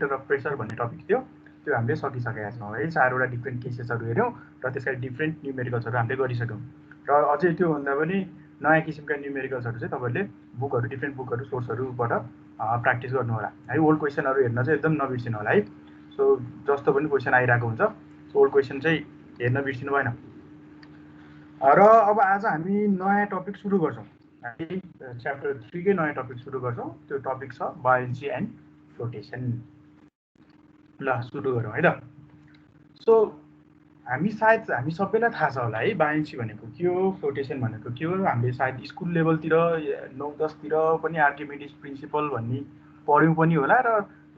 Centre of pressure भन्ने topic थियो, त्यो हामीले सकिसकेका छौँ है। 4वटा डिफ्रेन्ट केसेसहरू हेऱ्यौँ र त्यसका डिफ्रेन्ट न्युमेरिकल्सहरू हामीले गरिसक्यौँ। र अझै त्योभन्दा पनि नयाँ किसिमका न्युमेरिकल्सहरू चाहिँ तपाईँले बुकहरू, डिफ्रेन्ट बुकहरू, सोर्सहरूबाट प्र्याक्टिस गर्नु होला है। ओल्ड क्वेसनहरू हेर्न चाहिँ एकदम नबिर्सिनु होला है। सो जस्तो पनि क्वेसन आइरहेको हुन्छ, सो ओल्ड क्वेसन चाहिँ हेर्न बिर्सिनु भएन। र अब आज हामी नयाँ टपिक सुरु गर्छौँ है। च्याप्टर 3 कै नयाँ टपिक सुरु गर्छौँ। त्यो टपिक छ बायोन्सी एन्ड फ्लोटेसन। ल सुरु गरौँ है त। सो हामी सबैलाई थाहा छ होला है, बायोन्सी भनेको के हो, फ्लोटेसन भनेको के हो। हामीले सायद स्कुल लेभलतिर 9-10 तिर पनि आर्किमिडिज प्रिन्सिपल भन्ने पढ्यौँ पनि होला र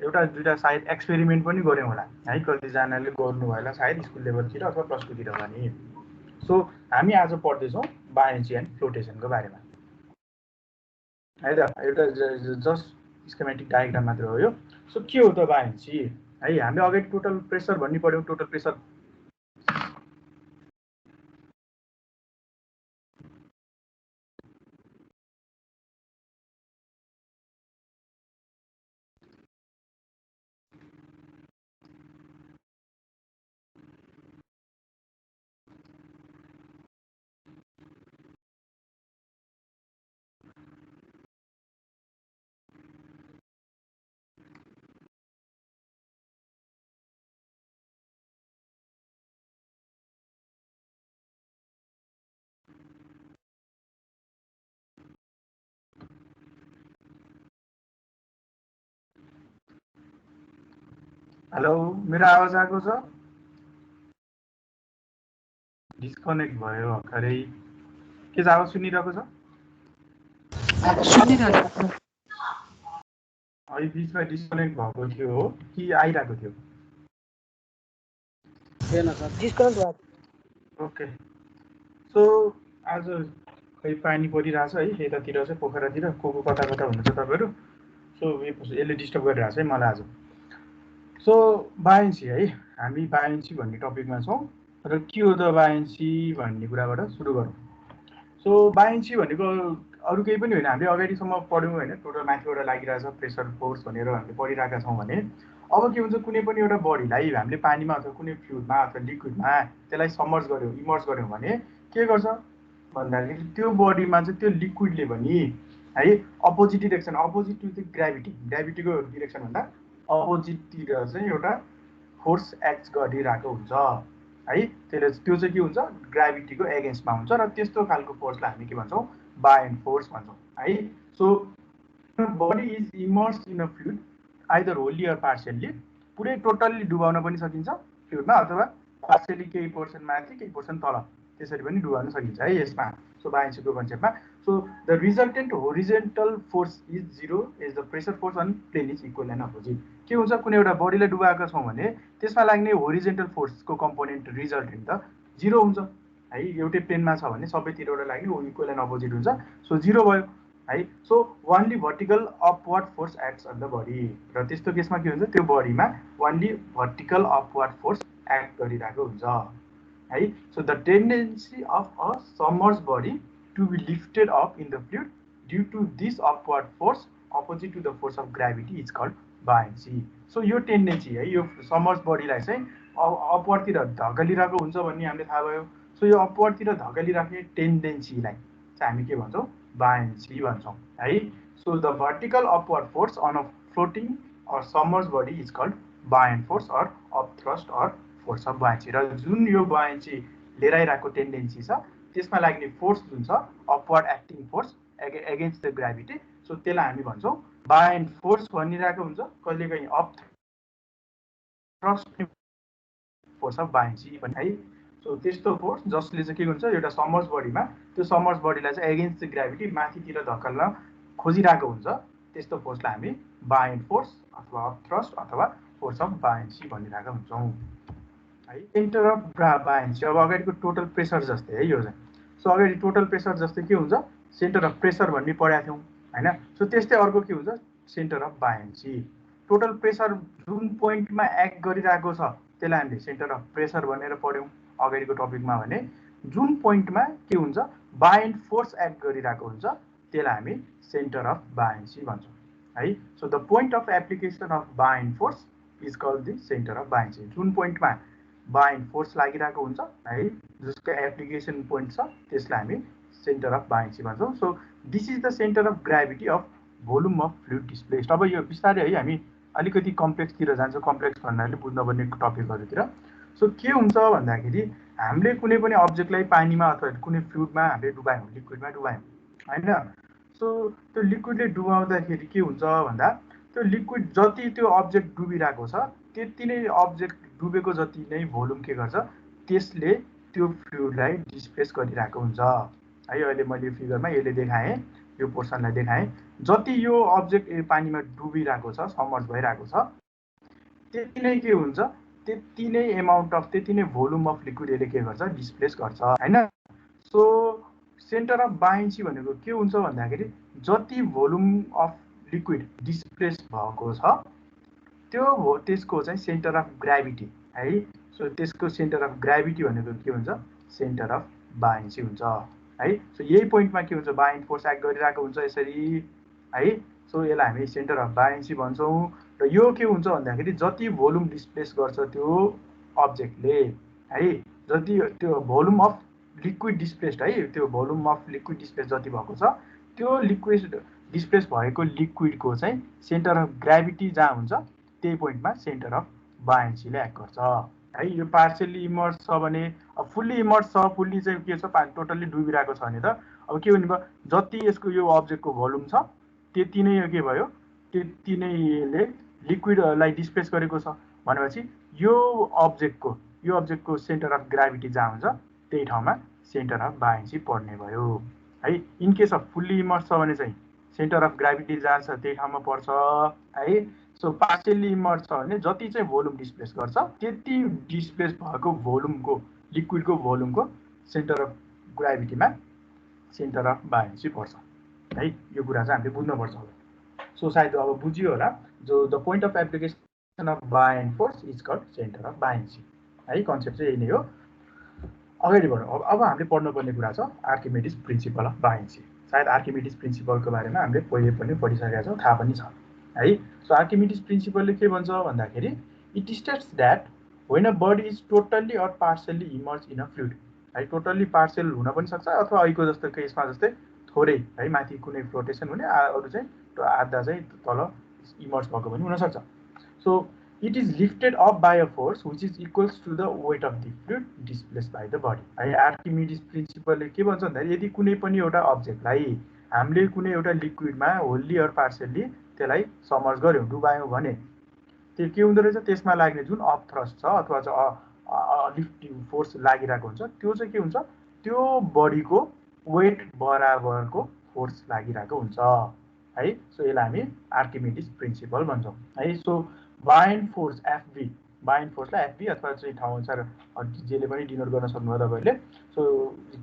एउटा दुईटा सायद एक्सपेरिमेन्ट पनि गऱ्यौँ होला है। कतिजनाले गर्नु भयो होला सायद स्कुल लेभलतिर अथवा प्लस 2 तिर पनि। सो हामी आज पढ्दैछौँ बायोन्सी एन्ड फ्लोटेसनको बारेमा है त। एउटा जस्ट स्केमेटिक डायग्राम मात्र हो यो। सो के हो त बायोन्सी है। हामीले अगाडि टोटल प्रेसर भन्ने पढ्यौँ। टोटल प्रेसर हेलो, मेरो आवाज आएको छ? डिस्कनेक्ट भयो भर्खरै। के छ, आवाज सुनिरहेको छ? सुनिरहेको छ। अहिले बिचमा डिस्कनेक्ट भएको थियो हो कि आइरहेको थियो? डिस्कनेक्ट भयो। ओके। सो आज खै पानी परिरहेछ है यतातिर चाहिँ, पोखरातिर। को कता कता हुनुहुन्छ तपाईँहरू? सो यसले डिस्टर्ब गरिरहेछ है मलाई आज। सो बायोन्सी है, हामी बायोन्सी भन्ने टपिकमा छौँ र के हो त बायोन्सी भन्ने कुराबाट सुरु गरौँ। सो बायोन्सी भनेको अरू केही पनि होइन। हामीले अगाडिसम्म पढ्यौँ होइन, टोटल माथिबाट लागिरहेछ प्रेसर फोर्स भनेर हामीले पढिरहेका छौँ भने अब के हुन्छ, कुनै पनि एउटा बडीलाई हामीले पानीमा अथवा कुनै फ्लुइडमा अथवा लिक्विडमा त्यसलाई समर्ज गऱ्यौँ, इमर्स गऱ्यौँ भने के गर्छ भन्दाखेरि त्यो बडीमा चाहिँ त्यो लिक्विडले पनि है opposite direction, opposite to the ग्राभिटीको डिरेक्सन भन्दा अपोजिटतिर चाहिँ एउटा फोर्स एक्ट गरिरहेको हुन्छ है। त्यसले त्यो चाहिँ के हुन्छ, ग्राभिटीको एगेन्स्टमा हुन्छ र त्यस्तो खालको फोर्सलाई हामी के भन्छौँ, बायोन्ट फोर्स भन्छौँ है। So body is immersed in a fluid either wholly or partially. पुरै टोटल्ली डुबाउन पनि सकिन्छ फ्लुइडमा अथवा पार्सियल्ली केही पोर्सन माथि केही पोर्सन तल, त्यसरी पनि डुबाउन सकिन्छ है यसमा। सो बायोन्सीको कन्सेप्टमा so the resultant horizontal force is 0 as the pressure force on plane is equal and opposite. के हुन्छ, कुनै एउटा बडीलाई डुबाएका छौँ भने त्यसमा लाग्ने होरिजेन्टल फोर्सको कम्पोनेन्ट रिजल्टेन्ट त 0 हुन्छ है। एउटै प्लेनमा छ भने सबैतिरबाट लाग्ने इक्वल एन्ड अपोजिट हुन्छ, सो 0 भयो है। So only vertical upward force acts on the body. र त्यस्तो केसमा के हुन्छ, त्यो बडीमा only vertical upward force act गरिरहेको हुन्छ है। So the tendency of a submerge body to be lifted up in the fluid due to this upward force opposite to the force of gravity is called buoyancy. So यो tendency है, यो submerge बडीलाई चाहिँ अपवर्डतिर धकेलिरहेको हुन्छ भन्ने हामीले थाहा भयो। सो यो अपवर्डतिर धकेलिराख्ने टेन्डेन्सीलाई चाहिँ हामी के भन्छौँ, बायोन्सी भन्छौँ है। So the vertical upward force on a floating or submerge body is called buoyant force or up thrust or force of buoyancy. र जुन यो बायोन्सी लिएर आइरहेको टेन्डेन्सी छ त्यसमा लाग्ने फोर्स जुन छ, upward acting force against the gravity, so त्यसलाई हामी भन्छौँ बायोन्ट फोर्स भनिरहेको हुन्छ, कहिलेकाहीँ up thrust force of buoyancy पनि है। सो त्यस्तो फोर्स जसले चाहिँ के हुन्छ, एउटा सबमर्ज बडीमा त्यो सबमर्ज बडीलाई चाहिँ एगेन्स्ट द ग्राभिटी माथितिर धकेल्न खोजिरहेको हुन्छ, त्यस्तो फोर्सलाई हामी बायोन्ट फोर्स अथवा अप थ्रस्ट अथवा फोर्स अफ बायोन्सी भनिरहेका हुन्छौँ है। सेन्टर अफ बायोन्सी अब अगाडिको टोटल प्रेसर जस्तै है यो चाहिँ। सो अगाडि टोटल प्रेसर जस्तै के हुन्छ, सेन्टर अफ प्रेसर भन्ने पढाएको थियौँ होइन। सो त्यस्तै अर्को के हुन्छ, centre of buoyancy. Total pressure जुन पोइन्टमा एक्ट गरिरहेको छ त्यसलाई हामीले सेन्टर अफ प्रेसर भनेर पढ्यौँ अगाडिको टपिकमा। भने जुन पोइन्टमा के हुन्छ, बायोन्ट फोर्स एक्ट गरिरहेको हुन्छ त्यसलाई हामी सेन्टर अफ बायोन्सी भन्छौँ है। So the point of application of buoyant force is called the centre of buoyancy. जुन पोइन्टमा बाइन्ड फोर्स लागिरहेको हुन्छ है, जसको एप्लिकेसन पोइन्ट छ, त्यसलाई हामी सेन्टर अफ बायन्सी भन्छौँ। So this is the centre of gravity of volume of fluid displaced. अब यो बिस्तारै है हामी अलिकति कम्प्लेक्सतिर जान्छौँ, कम्प्लेक्स भन्नाले बुझ्नुपर्ने टपिकहरूतिर। सो के हुन्छ भन्दाखेरि हामीले कुनै पनि अब्जेक्टलाई पानीमा अथवा कुनै फ्लुइडमा हामीले डुबायौँ, लिक्विडमा डुबायौँ होइन। सो त्यो लिक्विडले डुबाउँदाखेरि के हुन्छ भन्दा त्यो लिक्विड जति त्यो अब्जेक्ट डुबिरहेको छ त्यति नै अब्जेक्ट डुबेको जति नै भोल्युम के गर्छ, त्यसले त्यो फ्लुइडलाई डिस्प्लेस गरिरहेको हुन्छ है। अहिले मैले यो फिगरमा यसले देखाएँ, यो पोर्सनलाई देखाएँ। जति यो अब्जेक्ट पानीमा डुबिरहेको छ, समर्ज भइरहेको छ, त्यति नै के हुन्छ, त्यति नै एमाउन्ट अफ, त्यति नै भोल्युम अफ लिक्विड यसले के गर्छ, डिस्प्लेस गर्छ होइन। सो सेन्टर अफ बायन्सी भनेको के हुन्छ भन्दाखेरि जति भोल्युम अफ लिक्विड डिस्प्लेस भएको छ त्यो त्यसको चाहिँ सेन्टर अफ ग्राभिटी है। सो त्यसको सेन्टर अफ ग्राभिटी भनेको के हुन्छ, सेन्टर अफ बायन्सी हुन्छ है। सो यही पोइन्टमा के हुन्छ, बाइन्ड फोर्स एक्ट गरिरहेको हुन्छ यसरी है। सो यसलाई हामी सेन्टर अफ बायन्सी भन्छौँ। र यो के हुन्छ भन्दाखेरि जति भोल्युम डिस्प्लेस गर्छ त्यो अब्जेक्टले है, जति त्यो भोल्युम अफ लिक्विड डिस्प्लेस्ड है, त्यो भोल्युम अफ लिक्विड डिस्प्लेस जति भएको छ त्यो लिक्विड डिस्प्लेस भएको लिक्विडको चाहिँ सेन्टर अफ ग्राभिटी जहाँ हुन्छ त्यही पोइन्टमा सेन्टर अफ बायन्सीले एक्ट गर्छ है। यो पार्सियली इमर्स छ भने, अब फुल्ली इमर्स छ, फुल्ली चाहिँ के छ, पानी टोटल्ली डुबिरहेको छ भने त अब के हुने भयो, जति यसको यो अब्जेक्टको भोल्युम छ त्यति नै के भयो, त्यति नै यसले लिक्विडलाई डिस्प्लेस गरेको छ भनेपछि यो अब्जेक्टको सेन्टर अफ ग्राभिटी जहाँ हुन्छ त्यही ठाउँमा सेन्टर अफ बायन्सी पर्ने भयो है। In case of fully immerse छ भने चाहिँ सेन्टर अफ ग्राभिटी जहाँ छ त्यही ठाउँमा पर्छ है। सो पार्सियली इमर्स छ भने जति चाहिँ भोल्युम डिस्प्लेस गर्छ त्यति डिस्प्लेस भएको भोल्युमको, लिक्विडको भोल्युमको सेन्टर अफ ग्राभिटीमा सेन्टर अफ बायन्सी पर्छ है। यो कुरा चाहिँ हामीले बुझ्नुपर्छ होला। सो सायद अब बुझियो होला, जो the point of application of buoyant force is called centre of buoyancy है। कन्सेप्ट चाहिँ यही नै हो। अगाडि बढौँ। अब हामीले पढ्नुपर्ने कुरा छ आर्किमिडिज प्रिन्सिपल अफ बायन्सी। सायद आर्किमिडिज प्रिन्सिपलको बारेमा हामीले पहिले पनि पढिसकेका छौँ, थाहा पनि छ है। सो आर्किमिडिज प्रिन्सिपलले के भन्छ भन्दाखेरि it states that when a body is totally or partially emerge in a fluid है, टोटल्ली पार्सियल हुन पनि सक्छ अथवा अहिलेको जस्तो केसमा जस्तै थोरै है माथि कुनै फ्लोटेसन हुने, अरू चाहिँ आधा चाहिँ तल इमर्ज भएको पनि हुनसक्छ। So it is lifted up by a force which is equals to the weight of the fluid displaced by the body है। आर्किमिडिज प्रिन्सिपलले के भन्छ भन्दाखेरि यदि कुनै पनि एउटा अब्जेक्टलाई हामीले कुनै एउटा लिक्विडमा होल्ली अर पार्सियल्ली त्यसलाई समर्ज गर्यौँ, डुबायौँ भने त्यो के हुँदो रहेछ, त्यसमा लाग्ने जुन अप थ्रस्ट छ अथवा चाहिँ लिफ्टिङ फोर्स लागिरहेको हुन्छ त्यो चाहिँ के हुन्छ, त्यो बडीको वेट बराबरको फोर्स लागिरहेको हुन्छ है। सो यसलाई हामी आर्किमिडिज प्रिन्सिपल भन्छौँ है। So buoyant force FB, buoyant फोर्सलाई एफबी अथवा चाहिँ ठाउँ अनुसार जसले पनि डिनोट गर्न सक्नुभयो तपाईँहरूले। सो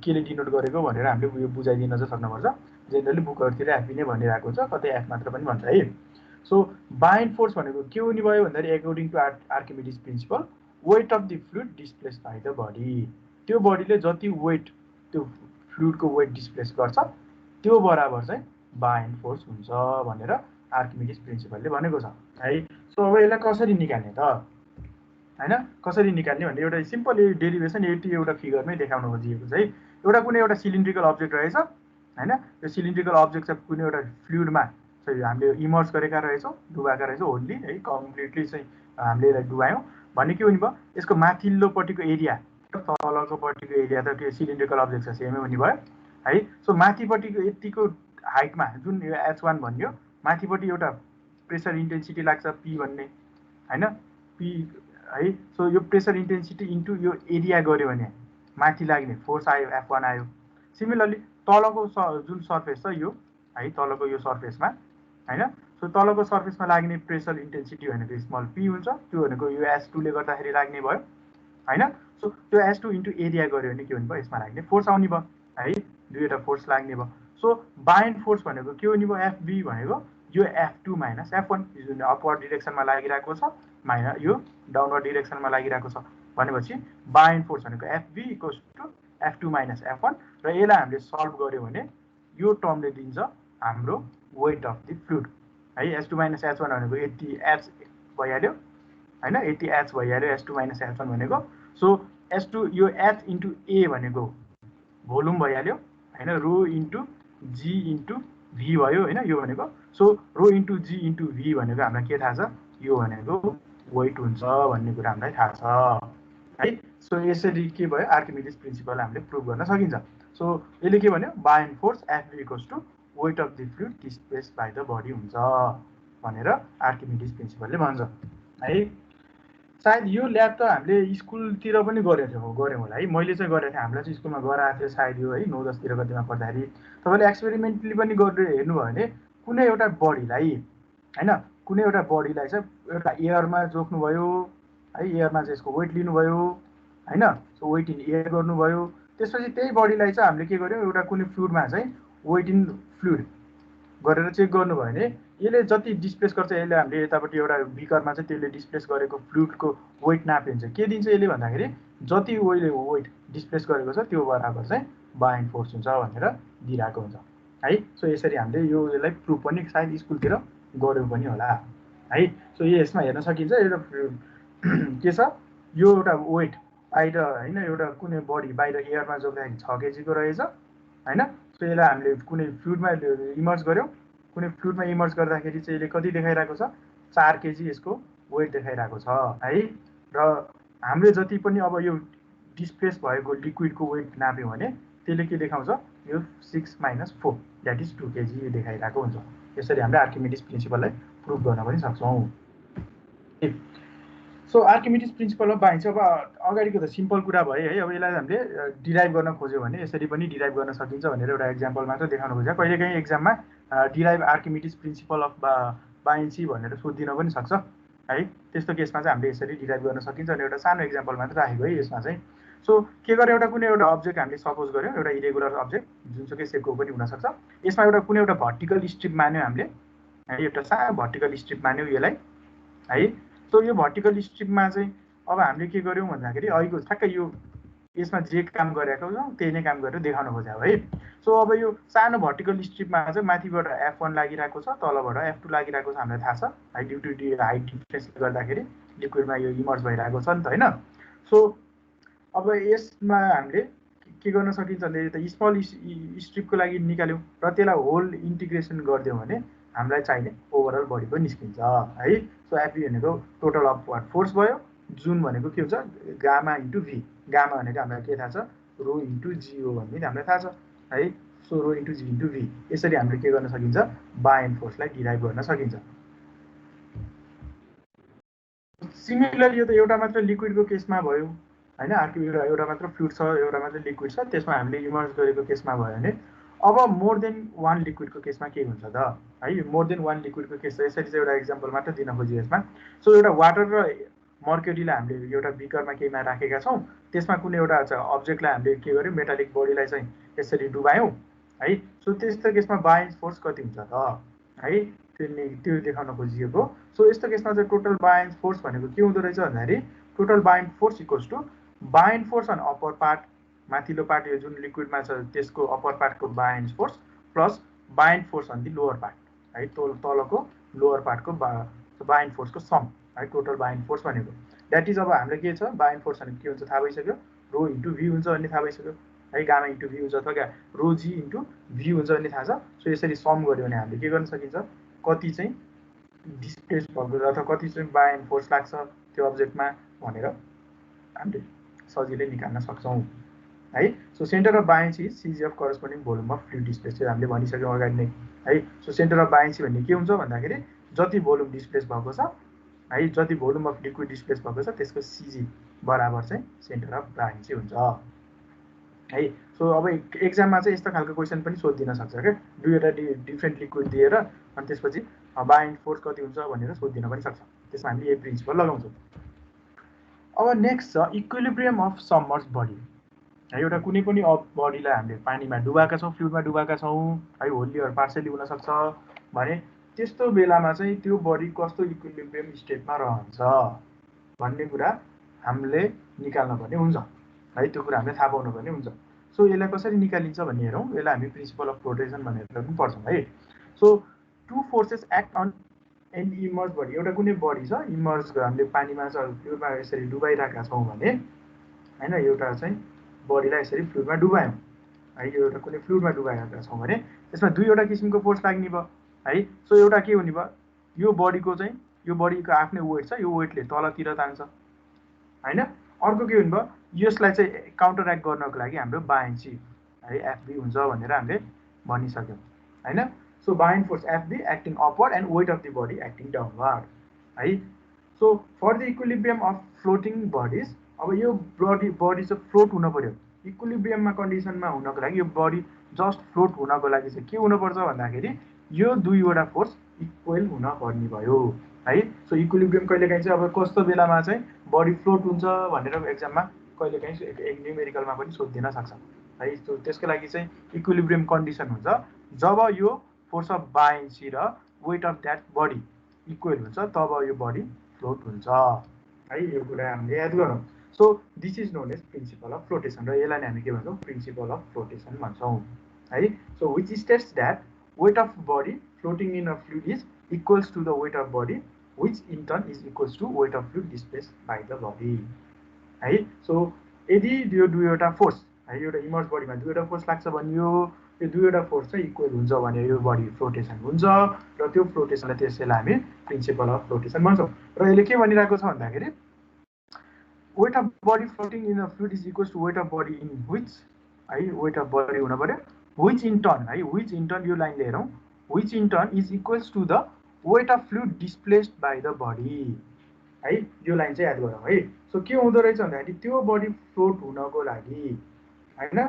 केले डिनोट गरेको भनेर हामीले यो बुझाइदिन चाहिँ सक्नुपर्छ। जेनरली बुकहरूतिर एफबी नै भनिरहेको हुन्छ, कतै एफ मात्र पनि भन्छ है। सो बाइन्ड फोर्स भनेको के हुने भयो भन्दाखेरि according to Archimedes principle weight of the fluid displace by the body, त्यो बडीले जति वेट, त्यो फ्लुइडको वेट डिस्प्लेस गर्छ त्यो बराबर चाहिँ बाइन्ड फोर्स हुन्छ भनेर आर्किमिडिज प्रिन्सिपलले भनेको छ है। सो अब यसलाई कसरी निकाल्ने त हैन, कसरी निकाल्ने भन्ने एउटा सिम्पल डेरिभेसन यति एउटा फिगरमै देखाउन खोजिएको छ है। एउटा कुनै एउटा सिलिन्ड्रिकल अब्जेक्ट रहेछ हैन, त्यो सिलिन्ड्रिकल अब्जेक्ट चाहिँ कुनै एउटा फ्लुइडमा चाहिँ हामीले इमर्ज गरेका रहेछौँ, डुबाएका रहेछौँ होल्ली है, कम्प्लिटली चाहिँ हामीले यसलाई डुबायौँ भने के हुने भयो, यसको माथिल्लोपट्टिको एरिया तलकोपट्टिको एरिया त त्यो सिलिन्ड्रिकल अब्जेक्ट छ सेमै हुने भयो है। सो माथिपट्टिको यतिको हाइटमा जुन यो H1 भन्यो, माथिपट्टि एउटा प्रेसर इन्टेन्सिटी लाग्छ P भन्ने हैन, P है। सो यो प्रेसर इन्टेन्सिटी इन्टु यो एरिया गऱ्यो भने माथि लाग्ने फोर्स आयो, F1 आयो। सिमिलरली तलको जुन सर्फेस छ यो है, तलको यो सर्फेसमा हैन, सो तलको सर्फेसमा लाग्ने प्रेसर इन्टेन्सिटी भनेको स्मल p हुन्छ, त्यो भनेको यो S2 ले गर्दाखेरि लाग्ने भयो हैन। सो त्यो S2 इन्टु एरिया गऱ्यो भने के हुने भयो, यसमा लाग्ने फोर्स आउने भयो है, दुईवटा फोर्स लाग्ने भयो। सो बाइन्ड फोर्स भनेको के हुने भयो, FB भनेको यो F2 माइनस F1 जुन अपवर्ड डिरेक्सनमा लागिरहेको छ माइनस यो डाउनवर्ड डिरेक्सनमा लागिरहेको छ भनेपछि बाइन्ड फोर्स भनेको FB equals to F2 minus F1 र यसलाई हामीले सल्भ गर्यो भने यो टर्मले दिन्छ हाम्रो वेट अफ द फ्लुइड है। S2 माइनस H1 भनेको यति H भइहाल्यो हैन, यति h भइहाल्यो h2 - h1 भनेको। सो h2 यो h इन्टु a भनेको भोल्युम भइहाल्यो हैन, रो इन्टु g इन्टु v भयो हैन यो भनेको। सो रो इन्टु g इन्टु v भनेको हामीलाई के थाहा छ, यो भनेको वेट हुन्छ भन्ने कुरा हामीलाई थाहा छ है। सो यसरी के भयो, आर्किमिडिज प्रिन्सिपल हामीले प्रुभ गर्न सकिन्छ। सो यसले के भन्यो, buoyant force F equals to weight of the fluid displaced by the body हुन्छ भनेर आर्किमिडिज प्रिन्सिपलले भन्छ है। सायद यो ल्याब त हामीले स्कुलतिर पनि गऱ्यौँ होला है। मैले चाहिँ गरेको थिएँ, हामीलाई चाहिँ स्कुलमा गराएको थियो सायद यो है, 9 10 तिर कतिमा पढ्दाखेरि। तपाईँले एक्सपेरिमेन्टली पनि गरेर हेर्नुभयो भने कुनै एउटा बडीलाई हैन, कुनै एउटा बडीलाई चाहिँ एउटा एयरमा जोख्नुभयो है, एयरमा चाहिँ यसको वेट लिनुभयो हैन, सो वेट इन एयर गर्नुभयो। त्यसपछि त्यही बडीलाई चाहिँ हामीले के गर्यौँ, एउटा कुनै फ्लुइडमा चाहिँ वेट इन फ्लुइड गरेर चेक गर्नुभयो भने यसले जति डिस्प्लेस गर्छ, यसले हामीले यतापट्टि एउटा बिकरमा चाहिँ त्यसले डिस्प्लेस गरेको फ्लुइडको वेट नापिन्छ। के दिन्छ यसले भन्दाखेरि जति ओइले वेट डिस्प्लेस गरेको छ त्यो बराबर चाहिँ बाई एन्ड फोर्स हुन्छ भनेर दिइरहेको हुन्छ है। सो यसरी हामीले यसलाई प्रुफ पनि सायद स्कुलतिर गऱ्यौँ पनि होला है। सो यसमा हेर्न सकिन्छ एउटा के छ, यो एउटा वेट बाहिर हैन, एउटा कुनै बडी बाहिर एयरमा जोग्दाखेरि 6 केजीको रहेछ हैन। सो यसलाई हामीले कुनै फ्लुइडमा इमर्ज गऱ्यौँ, कुनै फ्लुइडमा इमर्ज गर्दाखेरि चाहिँ यसले कति देखाइरहेको छ, 4 केजी यसको वेट देखाइरहेको छ है। र हामीले जति पनि अब यो डिस्प्लेस भएको लिक्विडको वेट नाप्यौँ भने त्यसले के देखाउँछ, यो 6 - 4 द्याट इज 2 केजी देखाइरहेको हुन्छ। यसरी हामीले आर्किमिडिज प्रिन्सिपललाई प्रुभ गर्न पनि सक्छौँ। सो आर्किमिडिज प्रिन्सिपल पाइन्छ। अब अगाडिको त सिम्पल कुरा भयो है। अब यसलाई हामीले डिराइभ गर्न खोज्यो भने यसरी पनि डिराइभ गर्न सकिन्छ भनेर एउटा एक्जाम्पल मात्र देखाउन खोजेँ। कहिलेकाहीँ एक्जाममा डिराइभ आर्किमिडिज प्रिन्सिपल अफ बाइन्सी भनेर सोधिदिन पनि सक्छ है। त्यस्तो केसमा चाहिँ हामीले यसरी डिराइभ गर्न सकिन्छ भने एउटा सानो एक्जाम्पल मात्र राखेको है यसमा चाहिँ। सो के गर्यो, एउटा कुनै एउटा अब्जेक्ट हामीले सपोज गर्यौँ, एउटा इरेगुलर अब्जेक्ट जुनसुकै सेपको पनि हुनसक्छ। यसमा एउटा कुनै एउटा भर्टिकल स्ट्रिप मान्यौँ हामीले है, एउटा सानो भर्टिकल स्ट्रिप मान्यौँ यसलाई है। सो यो भर्टिकल स्ट्रिपमा चाहिँ अब हामीले के गर्यौँ भन्दाखेरि अहिलेको ठ्याक्कै यो यसमा जे काम गरेको छौँ त्यही नै काम गरेर देखाउन खोज्यो है। सो अब यो सानो भर्टिकल स्ट्रिपमा चाहिँ माथिबाट F1 लागिरहेको छ, तलबाट F2 लागिरहेको छ हामीलाई थाहा छ है। ड्यु टु हाइट डिफ्रेन्सले गर्दाखेरि लिक्विडमा यो इमर्ज भइरहेको छ नि त हैन। सो अब यसमा हामीले के गर्न सकिन्छ भने त स्मल स्ट्रिपको लागि निकाल्यौँ र त्यसलाई होल इन्टिग्रेसन गरिदियौँ भने हामीलाई चाहिने ओभरअल बडीको निस्किन्छ है। सो एफबी भनेको टोटल अपवर्ड फोर्स भयो, जुन भनेको के हुन्छ, गामा इन्टु भी। गामा भनेको हामीलाई के थाहा छ, रो इन्टु जी हो भन्ने हामीलाई थाहा छ है। सो रो इन्टु जी इन्टु भी, यसरी हामीले के गर्न सकिन्छ, बाई एन्ड फोर्सलाई डिराइभ गर्न सकिन्छ। सिमिलरली यो त एउटा मात्र लिक्विडको केसमा भयो हैन, अर्को एउटा मात्र फ्लुइड छ, एउटा मात्र लिक्विड छ, त्यसमा हामीले इमर्ज गरेको केसमा भयो भने अब मोर देन वान लिक्विडको केसमा के हुन्छ त है। मोर देन वान लिक्विडको केस छ, यसरी चाहिँ एउटा एक्जाम्पल मात्र दिन खोजियो यसमा। सो एउटा वाटर र मर्क्युरीलाई हामीले एउटा बिकरमा केहीमा राखेका छौँ, त्यसमा कुनै एउटा अब्जेक्टलाई हामीले के गर्यौँ, मेटालिक बडीलाई चाहिँ यसरी डुबायौँ है। सो त्यस्तो केसमा बाई एन्ड फोर्स कति हुन्छ त है, त्यो देखाउन खोजिएको। सो यस्तो केसमा चाहिँ टोटल बाई एन्ड फोर्स भनेको के हुँदो रहेछ भन्दाखेरि total buoyant force equals to buoyant force on upper part, माथिल्लो पार्ट यो जुन लिक्विडमा छ त्यसको अप्पर पार्टको buoyant force plus buoyant force on the lower part है, तलको लोवर पार्टको बाई एन्ड फोर्सको सम है, टोटल बाई एन्ड फोर्स भनेको द्याट इज। अब हाम्रो के छ, बाई एन्ड फोर्स भनेको के हुन्छ थाहा भइसक्यो, रो इन्टु भी हुन्छ भन्ने थाहा भइसक्यो है, गामा इन्टु भी हुन्छ अथवा रो जी इन्टु भी हुन्छ भन्ने थाहा छ। सो यसरी सम गऱ्यो भने हामीले के गर्न सकिन्छ, कति चाहिँ डिस्प्लेस भएको अथवा कति चाहिँ बाई एन्ड फोर्स लाग्छ त्यो अब्जेक्टमा भनेर हामीले सजिलै निकाल्न सक्छौँ है। So centre of buoyancy is CG of corresponding volume of fluid displace, चाहिँ हामीले भनिसक्यौँ अगाडि नै है। सो सेन्टर अफ बायन्सी भन्ने के हुन्छ भन्दाखेरि जति भोल्युम डिस्प्लेस भएको छ है, जति भोल्युम अफ लिक्विड डिस्प्लेस भएको छ त्यसको सिजी बराबर चाहिँ सेन्टर अफ बायन्सी हुन्छ है। सो अब एक्जाममा चाहिँ यस्तो खालको क्वेसन पनि सोधिदिन सक्छ क्या, दुईवटा डिफ्रेन्ट लिक्विड दिएर अनि त्यसपछि बाई एन्ड फोर्स कति हुन्छ भनेर सोधिदिन पनि सक्छ। त्यसमा हामीले यही प्रिन्सिपल लगाउँछौँ। अब नेक्स्ट छ इक्विलिब्रियम अफ सबमर्ज बडी है। एउटा कुनै पनि बडीलाई हामीले पानीमा डुबाएका छौँ, फ्लुइडमा डुबाएका छौँ है, होल्ली अर पार्सली हुनसक्छ भने त्यस्तो बेलामा चाहिँ त्यो बडी कस्तो इक्विलिब्रियम स्टेटमा रहन्छ भन्ने कुरा हामीले निकाल्न पर्ने हुन्छ है, त्यो कुरा हामीले थाहा पाउनु पर्ने हुन्छ। सो यसलाई कसरी निकालिन्छ भन्ने हेरौँ। यसलाई हामी प्रिन्सिपल अफ रोटेसन भनेर पनि पढ्छौँ है। So two forces act on and emerge body एउटा कुनै बडी छ इमर्ज हामीले पानीमा फ्लुइडमा यसरी डुबाइरहेका छौँ भने होइन एउटा चाहिँ बडीलाई यसरी फ्लुइडमा डुबायौँ है यो एउटा कुनै फ्लुइडमा डुबाइरहेका छौँ भने त्यसमा दुईवटा किसिमको फोर्स लाग्ने भयो है सो एउटा के हुने भयो यो बडीको चाहिँ यो बडीको आफ्नै वेट छ यो वेटले तलतिर तान्छ होइन अर्को के हुने भयो यसलाई चाहिँ काउन्टरएक्ट गर्नको लागि हाम्रो बायान्सी है एफबी हुन्छ भनेर हामीले भनिसक्यौँ होइन so buoyant force FB acting upward and weight of the body acting downward है so for the equilibrium of floating bodies अब यो बडी चाहिँ फ्लोट हुन पर्यो इक्विलिब्रियममा कन्डिसनमा हुनको लागि यो बडी जस्ट फ्लोट हुनको लागि चाहिँ के हुनुपर्छ भन्दाखेरि यो दुईवटा फोर्स इक्वल हुन पर्ने भयो है सो इक्विलिब्रियम कहिलेकाहीँ चाहिँ अब कस्तो बेलामा चाहिँ बडी फ्लोट हुन्छ भनेर एक्जाममा कहिलेकाहीँ न्युमेरिकलमा पनि सोधिदिन सक्छ है सो त्यसको लागि चाहिँ इक्विलिब्रियम कन्डिसन हुन्छ जब यो फोर्स अफ बायन्सी र weight of that body equal हुन्छ तब यो बडी फ्लोट हुन्छ है यो कुरा हामीले याद गरौँ so this is known as principle of flotation र यसलाई हामी के भन्छौँ प्रिन्सिपल अफ फ्लोटेसन भन्छौँ है so which states that weight of body floating in a fluid is equals to the weight of body which in turn is equals to weight of fluid displaced by the body है so यदि यो दुईवटा force है एउटा emerge बडीमा दुईवटा force लाग्छ भने यो दुईवटा फोर्स चाहिँ इक्वल हुन्छ भने यो बडी फ्लोटेसन हुन्छ र त्यो फ्लोटेसनलाई त्यसैलाई हामी प्रिन्सिपल अफ फ्लोटेसन भन्छौँ र यसले के भनिरहेको छ भन्दाखेरि weight of body floating in a fluid is equals to weight of body in which है weight of body हुन पर्यो which in turn है which in turn यो लाइनले हेरौँ which in turn is equals to the weight of fluid displaced by the body है यो line चाहिँ याद गरौँ है सो के हुँदो रहेछ भन्दाखेरि त्यो बडी फ्लोट हुनको लागि होइन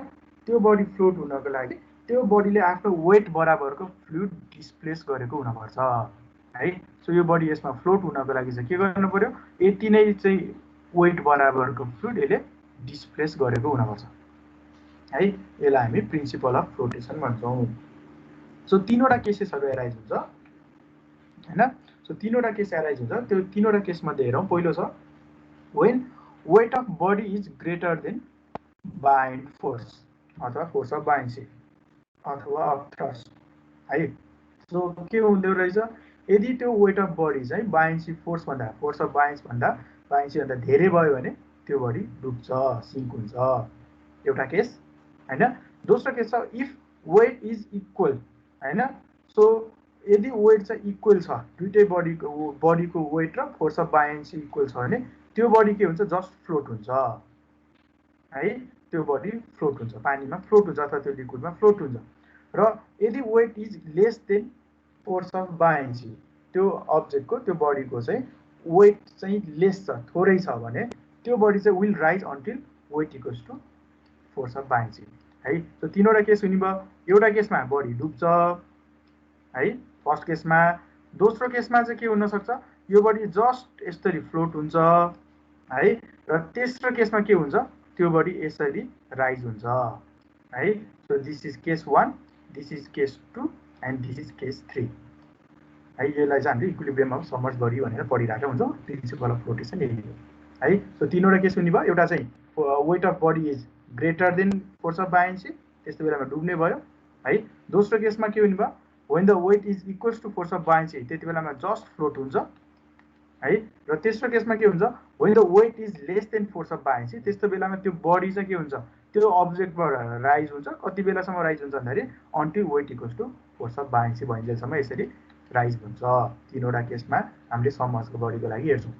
त्यो बडी फ्लोट हुनको लागि त्यो बडीले आफ्नो वेट बराबरको फ्लुइड डिस्प्लेस गरेको हुनुपर्छ है सो यो बडी यसमा फ्लोट हुनको लागि चाहिँ के गर्नु पर्यो यति नै चाहिँ वेट बराबरको फ्लुइड यसले डिस्प्लेस गरेको हुनुपर्छ है यसलाई हामी प्रिन्सिपल अफ फ्लोटेसन भन्छौँ सो तीनवटा केसेसहरू एराइज हुन्छ होइन सो तीनवटा केस एराइज हुन्छ त्यो तीनवटा केसमध्ये हेरौँ पहिलो छ when weight of body is greater than buoyant force अथवा फोर्स अफ बाइन्सी अथवा अफ थ्रस्ट है सो के हुँदो रहेछ यदि त्यो वेट अफ बडी चाहिँ बाइन्सी फोर्सभन्दा फोर्स अफ बाइन्सीभन्दा धेरै भयो भने त्यो बडी डुब्छ सिङ्क हुन्छ एउटा केस होइन दोस्रो केस छ इफ वेट इज इक्वल होइन सो यदि वेट चाहिँ इक्वल छ दुइटै बडीको वेट र फोर्स अफ बायन्सी इक्वल छ भने त्यो बडी के हुन्छ जस्ट फ्लोट हुन्छ है त्यो बडी फ्लोट हुन्छ पानीमा फ्लोट हुन्छ अथवा त्यो लिक्विडमा फ्लोट हुन्छ र यदि weight is less than force of buoyancy त्यो अब्जेक्टको त्यो बडीको चाहिँ वेट चाहिँ लेस छ थोरै छ भने त्यो बडी चाहिँ will rise until weight equals to force of buoyancy है त्यो तीनवटा केस हुने भयो एउटा केसमा बडी डुब्छ है फर्स्ट केसमा दोस्रो केसमा चाहिँ के हुनसक्छ यो बडी जस्ट यसरी फ्लोट हुन्छ है र तेस्रो केसमा के हुन्छ त्यो बडी यसरी राइज हुन्छ है so this is case 1 this is case 2 and this is case 3 है यसलाई चाहिँ हामीले इक्विलिब्रियम अफ सबमर्ज बडी भनेर पढिरहेका हुन्छौँ प्रिन्सिपल अफ फ्लोटेसन यही हो है सो तीनवटा केस हुने भयो एउटा चाहिँ weight of body is greater than force of buoyancy त्यस्तो बेलामा डुब्ने भयो है दोस्रो केसमा के हुने भयो when the weight is equals to force of buoyancy त्यति बेलामा जस्ट फ्लोट हुन्छ है र तेस्रो केसमा के हुन्छ when the weight is less than force of buoyancy त्यस्तो बेलामा त्यो बडी चाहिँ के हुन्छ त्यो अब्जेक्टबाट राइज हुन्छ कति बेलासम्म राइज हुन्छ भन्दाखेरि until weight equals to force of buoyancy भइन्जेलसम्म यसरी राइज हुन्छ तीनवटा केसमा हामीले समझको बडीको लागि हेर्छौँ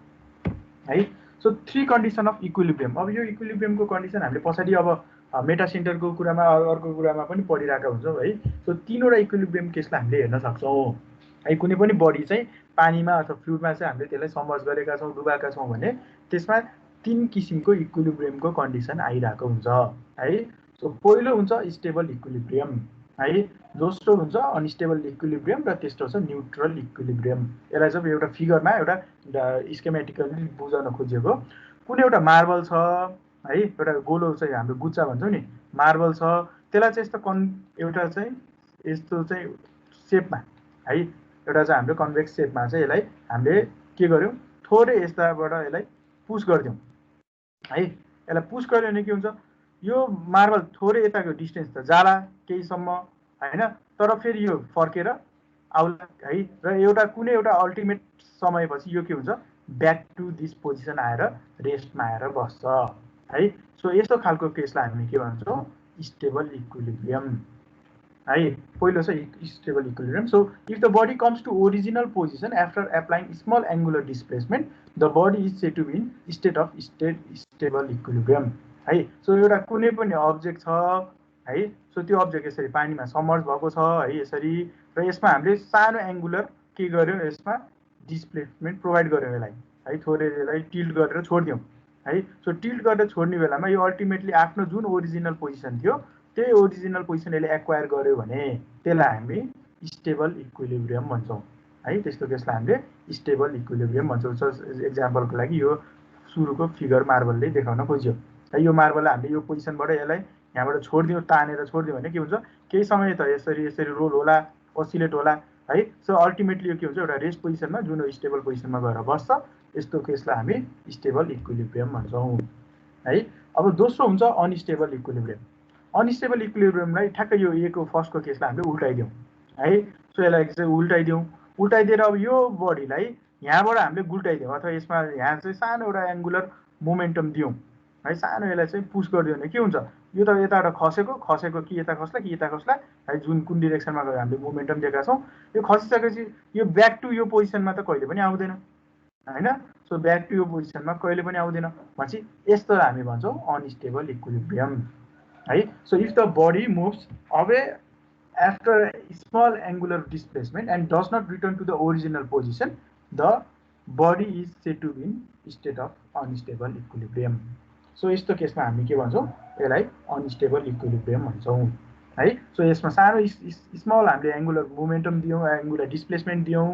है सो 3 कन्डिसन अफ इक्विलिब्रियम अब यो इक्विलिब्रियमको कन्डिसन हामीले पछाडि अब मेटा सेन्टरको कुरामा अर्को कुरामा पनि पढिरहेका हुन्छौँ है सो तीनवटा इक्विलिब्रियम केसलाई हामीले हेर्न सक्छौँ है कुनै पनि बडी चाहिँ पानीमा अथवा फ्लुइडमा चाहिँ हामीले त्यसलाई समर्ज गरेका छौँ डुबाएका छौँ भने त्यसमा 3 किसिमको इक्विलिब्रियमको कन्डिसन आइरहेको हुन्छ है सो पहिलो हुन्छ स्टेबल इक्विलिब्रियम है दोस्रो हुन्छ अनस्टेबल इक्विलिब्रियम र तेस्रो छ न्युट्रल इक्विलिब्रियम यसलाई चाहिँ एउटा फिगरमा एउटा स्केमेटिकली बुझाउन खोजेको कुनै एउटा मार्बल छ है एउटा गोलो चाहिँ हाम्रो गुच्चा भन्छौँ नि मार्बल छ त्यसलाई चाहिँ एउटा चाहिँ यस्तो चाहिँ सेपमा है एउटा चाहिँ हाम्रो कन्भेक्स सेपमा चाहिँ यसलाई हामीले के गर्यौँ थोरै यस्ताबाट यसलाई पुस गरिदिउँ है यसलाई पुस गर्यो भने के हुन्छ यो मार्बल थोरै यताको डिस्टेन्स त जाला केहीसम्म होइन तर फेरि यो फर्केर आउला है र एउटा कुनै एउटा अल्टिमेट समयपछि यो के हुन्छ ब्याक टु दिस पोजिसन आएर रेस्टमा आएर बस्छ है। सो यस्तो खालको केसलाई हामी के भन्छौँ स्टेबल इक्विलिब्रियम है। पहिलो छ stable equilibrium. So if the body comes to original position after applying small angular displacement the body is said to be in state of stable equilibrium है। सो एउटा कुनै पनि अब्जेक्ट छ है, सो त्यो अब्जेक्ट यसरी पानीमा समर्ज भएको छ है यसरी, र यसमा हामीले सानो एङ्गुलर के गर्यौँ यसमा डिस्प्लेसमेन्ट प्रोभाइड गर्यौँ यसलाई है, थोरै यसलाई टिल्ट गरेर छोडिदिउँ है। सो टिल्ट गरेर छोड्ने बेलामा यो अल्टिमेटली आफ्नो जुन ओरिजिनल पोजिसन थियो त्यही ओरिजिनल पोजिसन यसले एक्वायर गर्यो भने त्यसलाई हामी स्टेबल इक्विलिब्रियम भन्छौँ है। त्यस्तो केसलाई हामीले स्टेबल इक्विलिब्रियम भन्छौँ। एक्जाम्पलको लागि यो सुरुको फिगर मार्बलले देखाउन खोज्यो है। यो मार्बललाई हामीले यो पोजिसनबाट यसलाई यहाँबाट छोडिदिउँ, तानेर छोडिदिउँ भने के हुन्छ केही समय त यसरी यसरी रोल होला, ओसिलेट होला है। सो अल्टिमेटली यो के हुन्छ एउटा रेस्ट पोजिसनमा जुन स्टेबल पोजिसनमा गएर बस्छ, यस्तो केसलाई हामी स्टेबल इक्विलिब्रियम भन्छौँ है। अब दोस्रो हुन्छ अनस्टेबल इक्विलिब्रियम। अनस्टेबल इक्विलिब्रियमलाई ठ्याक्कै यो एको फर्स्टको केसलाई हामीले उल्टाइदिउँ है। सो यसलाई चाहिँ उल्टाइदिउँ, उल्टाइदिएर अब यो बडीलाई यहाँबाट हामीले गुल्टाइदिउँ अथवा यसमा यहाँ चाहिँ सानो एउटा एङ्गुलर मोमेन्टम दिउँ है, सानो यसलाई चाहिँ पुस गरिदियो भने के हुन्छ यो त यताबाट खसेको खसेको कि यता खस्ला कि यता खस्ला है, जुन कुन डिरेक्सनमा गयो हामीले मोमेन्टम दिएका छौँ। यो खसिसकेपछि यो ब्याक टु यो पोजिसनमा त कहिले पनि आउँदैन होइन। सो ब्याक टु यो पोजिसनमा कहिले पनि आउँदैन भनेपछि यस्तोलाई हामी भन्छौँ अनस्टेबल इक्विलिब्रियम है। So if the body moves away after small angular displacement and does not return to the original position the body is said to be in state of unstable equilibrium. So यस्तो केसमा हामी के भन्छौँ यसलाई unstable equilibrium भन्छौँ है। So यसमा सानो स्मल हामीले एङ्गुलर मोमेन्टम दियौँ, एङ्गुलर डिस्प्लेसमेन्ट दियौँ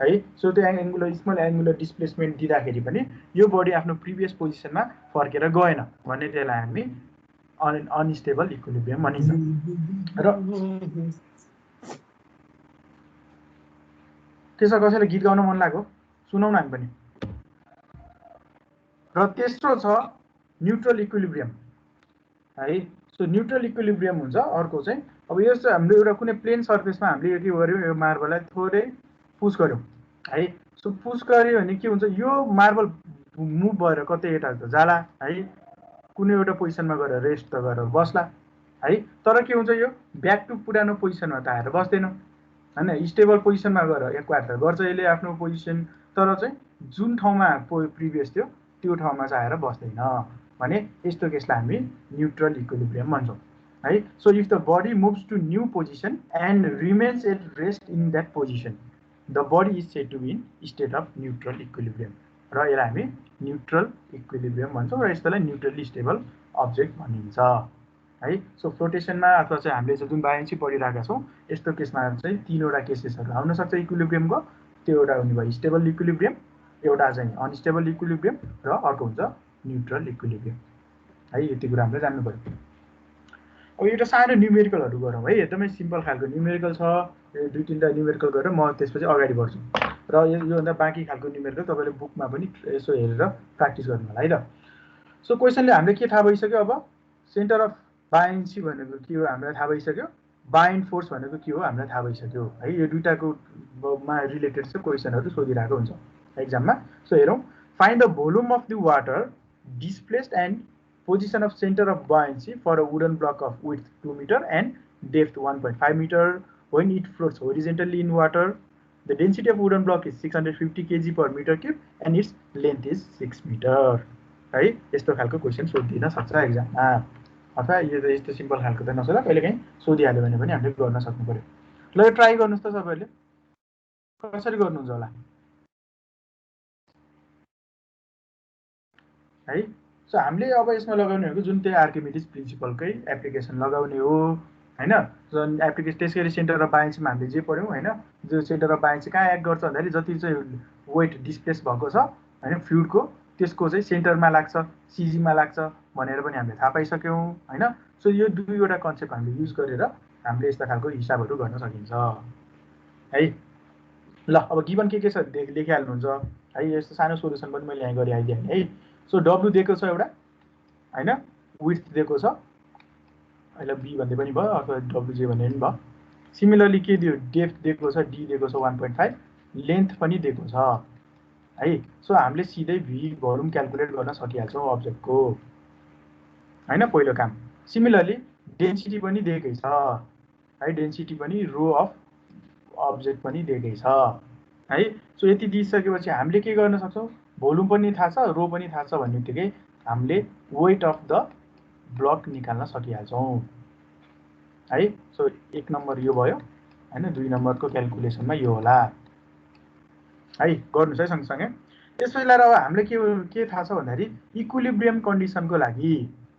है। सो त्यो एङ्गुलर स्मल एङ्गुलर डिस्प्लेसमेन्ट दिँदाखेरि पनि यो बडी आफ्नो प्रिभियस पोजिसनमा फर्केर गएन भने त्यसलाई हामी अनस्टेबल इक्विलिब्रियम भनिन्छ। र के छ कसैलाई गीत गाउन मन लाग्यो सुनाउन हामी पनि। र तेस्रो छ न्युट्रल इक्विलिब्रियम है। सो न्युट्रल इक्विलिब्रियम हुन्छ अर्को चाहिँ, अब यो चाहिँ हामीले एउटा कुनै प्लेन सर्फेसमा हामीले के गर्यौँ यो मार्बललाई थोरै पुस गर्यौँ है। सो पुस गर्यो भने के हुन्छ यो मार्बल मुभ भएर कतै यता जाला है, कुनै एउटा पोजिसनमा गएर रेस्ट त गरेर बस्ला है। तर के हुन्छ यो ब्याक टु पुरानो पोजिसनमा त आएर बस्दैन होइन, स्टेबल पोजिसनमा गएर एक्वायर त गर्छ यसले आफ्नो पोजिसन, तर चाहिँ जुन ठाउँमा प्रिभियस थियो त्यो ठाउँमा चाहिँ आएर बस्दैन भने यस्तो केसलाई हामी न्युट्रल इक्विलिब्रियम भन्छौँ है। So if the body moves to new position and remains at rest in that position the body is said to be in state of neutral equilibrium, र यसलाई हामी न्युट्रल इक्विलिब्रियम भन्छौँ र यस्तोलाई न्युट्रली स्टेबल अब्जेक्ट भनिन्छ है। So फ्लोटेसनमा अथवा चाहिँ हामीले जुन बायोन्सी पढिरहेका छौँ यस्तो केसमा चाहिँ तीनवटा केसेसहरू आउन सक्छ इक्विलिब्रियमको। त्यो एउटा हुने भयो स्टेबल इक्विलिब्रियम, एउटा चाहिँ अनस्टेबल इक्विलिब्रियम र अर्को हुन्छ न्युट्रल इक्विलिब्रियम है। यति कुरा हामीले जान्नु पर्यो। अब एउटा सानो न्युमेरिकलहरू गरौँ है, एकदमै सिम्पल खालको न्युमेरिकल छ, दुई तिनवटा न्युमेरिकल गरेर म त्यसपछि अगाडि बढ्छु र योभन्दा बाँकी खालको न्युमेरिकल तपाईँले बुकमा पनि यसो हेरेर प्र्याक्टिस गर्नु होला है त। सो क्वेसनले हामीले के थाहा भइसक्यो, अब सेन्टर अफ बायोन्सी भनेको के हो हामीलाई थाहा भइसक्यो, बाइन्ड फोर्स भनेको के हो हामीलाई थाहा भइसक्यो है। यो दुईटाको मा रिलेटेड चाहिँ क्वेसनहरू सोधिरहेको हुन्छ एक्जाममा। सो हेरौँ, find the volume of the water displaced and position of center of buoyancy for a wooden block of width 2 meter and depth 1.5 meter when it floats horizontally in water. The density of wooden block is 650 kg per meter cube and its length is 6 meter. है यस्तो खालको question सोधिदिन सक्छ एक्जाममा, अथवा यो त यस्तो simple खालको त नसोधा, कहिलेकाहीँ सोधिहाल्यो भने पनि हामीले गर्न सक्नु पर्यो। ल ट्राई गर्नुहोस् त सबैले, कसरी गर्नुहुन्छ होला है। सो हामीले अब यसमा लगाउने हो जुन त्यही आर्किमिडिज प्रिन्सिपलकै एप्लिकेसन लगाउने हो होइन। जुन एप्लिकेसन त्यसै गरी सेन्टर अफ बायोन्सीमा हामीले जे पढ्यौँ होइन, जो सेन्टर अफ बायोन्सी कहाँ एक्ट गर्छ भन्दाखेरि जति चाहिँ वेट डिस्प्लेस भएको छ होइन फ्लुइडको त्यसको चाहिँ सेन्टरमा लाग्छ सिजीमा लाग्छ भनेर पनि हामीले थाहा पाइसक्यौँ होइन। सो यो दुईवटा कन्सेप्ट हामीले युज गरेर हामीले यस्ता खालको हिसाबहरू गर्न सकिन्छ है। ल अब गिभन के छ लेखिहाल्नुहुन्छ है, यस्तो सानो सोल्युसन पनि मैले यहाँ गरी आइदिएँ है। सो डब्लु दिएको छ एउटा होइन, विड्थ दिएको छ, अहिले बी भन्दै पनि भयो अथवा डब्लु जे भन्ने पनि भयो, सिमिलरली के दियो, डेप्थ दिएको छ, डी दिएको छ 1.5, लेन्थ पनि दिएको छ है। सो हामीले सिधै भी भोल्युम क्याल्कुलेट गर्न सकिहाल्छौँ अब्जेक्टको हैन, पहिलो काम। सिमिलरली डेन्सिटी पनि दिएकै छ है, डेन्सिटी पनि रो अफ अब्जेक्ट पनि दिएकै छ है। सो यति दिइसकेपछि हामीले के गर्न सक्छौँ, भोल्युम पनि थाहा छ, रो पनि थाहा छ भन्ने बित्तिकै हामीले वेट अफ द ब्लक निकाल्न सकिहाल्छौँ है। सो 1 नम्बर यो भयो हैन, 2 नम्बरको क्याल्कुलेसनमा यो होला है, गर्नुस् है सँगसँगै। त्यसपछि लिएर अब हामीले के थाहा छ भन्दाखेरि इक्विलिब्रियम कन्डिसनको लागि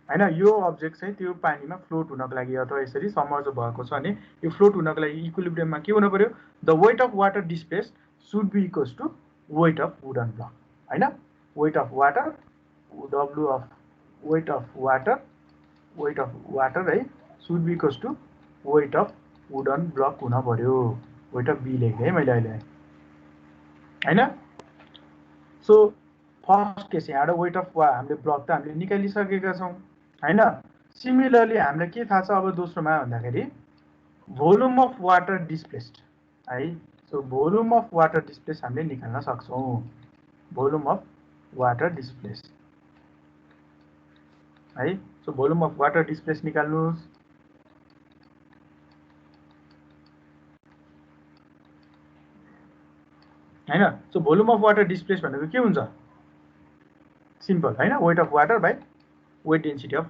हैन, यो अब्जेक्ट चाहिँ त्यो पानीमा फ्लोट हुनको लागि अथवा यसरी समर्ज भएको छ भने यो फ्लोट हुनको लागि इक्विलिब्रियममा के हुनु पर्यो, the weight of water displaced should be equals to weight of wooden block हैन। Weight of water, W of weight of water है, should be equals to weight of wooden block हुन पर्यो। वेट अफ बी लेखेँ है मैले अहिले हैन। So first case यहाँबाट weight of हामीले ब्लक त हामीले निकालिसकेका छौँ हैन। सिमिलरली हामीलाई के थाहा छ अब दोस्रोमा भन्दाखेरि भोल्युम अफ वाटर डिस्प्लेस्ड है। So volume of water displace हामीले निकाल्न सक्छौँ, भोल्युम अफ वाटर डिस्प्लेस है। So volume of water displace निकाल्नुस् हैन। So volume of water displace भनेको के हुन्छ, सिम्पल हैन, weight of water by weight density of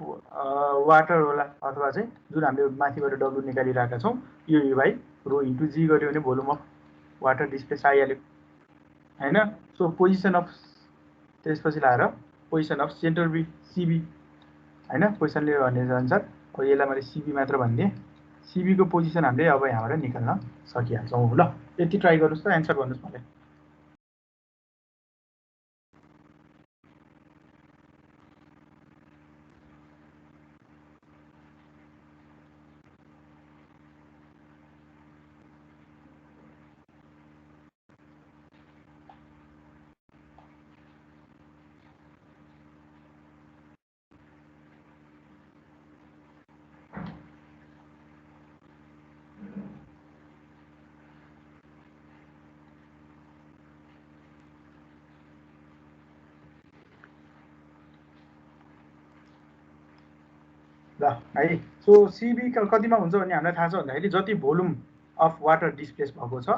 water होला, अथवा चाहिँ जुन हामीले माथिबाट डब्लु निकालिरहेका छौँ यो बाई रो इन्टु जी गर्यो भने भोल्युम अफ वाटर डिस्प्लेस आइहाल्यो हैन। सो पोजिसन अफ, त्यसपछि लाएर पोजिसन अफ सेन्टर बी सिबी हैन, क्वेसनले भने अनुसार अब यसलाई मैले सिबी मात्र भनिदिएँ। सिबीको पोजिसन हामीले अब यहाँबाट निकाल्न सकिहाल्छौँ। ल यति ट्राई गर्नुहोस् त, एन्सर गर्नुहोस् मलाई। ल है। सो सिबी कतिमा हुन्छ भन्ने हामीलाई थाहा छ भन्दाखेरि जति भोल्युम अफ वाटर डिस्प्लेस भएको छ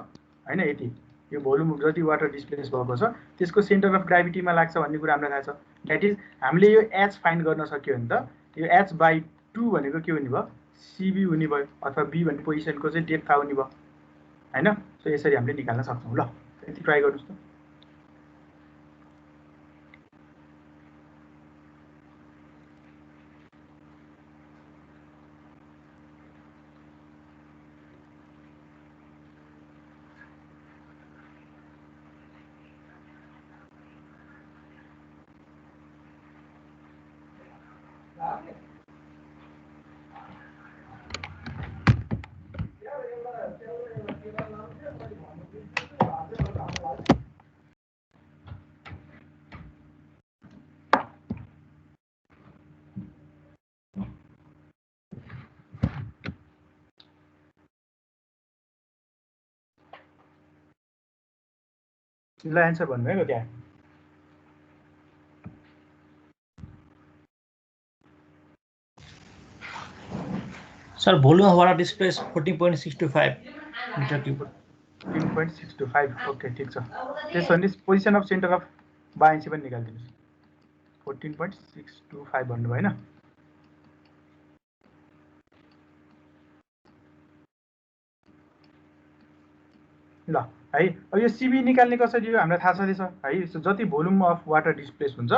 हैन, यति यो भोल्युम जति वाटर डिस्प्लेस भएको छ त्यसको सेन्टर अफ ग्राभिटीमा लाग्छ भन्ने कुरा हामीलाई थाहा छ। द्याट इज हामीले यो एच फाइन्ड गर्न सक्यो भने त यो एच बाई 2 भनेको के हुने भयो, सिबी हुने भयो, अथवा बी भन्ने पोजिसनको चाहिँ डेप्थ थाहा हुने भयो हैन। सो यसरी हामीले निकाल्न सक्छौँ। ल यति ट्राई गर्नुहोस् त। ल एन्सर भन्नुभयो त्यहाँ। Sir volume of water displace 14.625 metre cube. 14.625 okay ठिक छ। त्यसो भने position of centre of buoyancy पनि निकालिदिनुहोस्। 14.625 भन्नुभयो होइन। ल है, अब यो सिबी निकाल्ने कसरी हो हामीलाई थाहा छँदैछ है। जति भोल्युम अफ वाटर डिस्प्लेस हुन्छ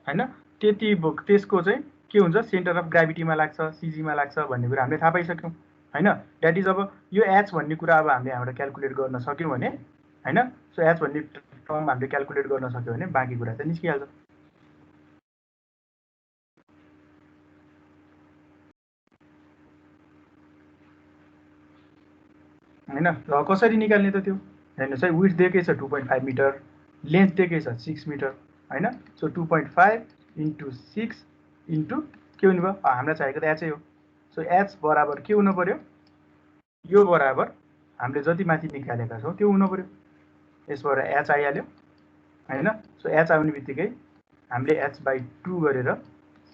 हैन त्यति त्यसको चाहिँ के हुन्छ, सेन्टर अफ ग्राभिटीमा लाग्छ, सिजीमा लाग्छ भन्ने कुरा हामीले थाहा पाइसक्यौँ हैन। द्याट इज अब यो एच भन्ने कुरा अब हामीले यहाँबाट क्याल्कुलेट गर्न सक्यौँ भने हैन। सो एच भन्ने टर्म हामीले क्याल्कुलेट गर्न सक्यौँ भने बाँकी कुरा चाहिँ निस्किहाल्छ हैन। र कसरी निकाल्ने त त्यो हेर्नुहोस् है, विड्थ दिएकै छ 2.5 मिटर, लेन्थ दिएकै छ 6 मिटर हैन। सो 2.5 इन्टु 6 इन्टु के हुने भयो, हामीलाई चाहिएको त एचै हो। सो एच बराबर के हुनु पर्यो, यो बराबर हामीले जति माथि निकालेका छौँ त्यो हुनु पर्यो। यसबाट एच आइहाल्यो हैन। सो एच आउने बित्तिकै हामीले h/2 गरेर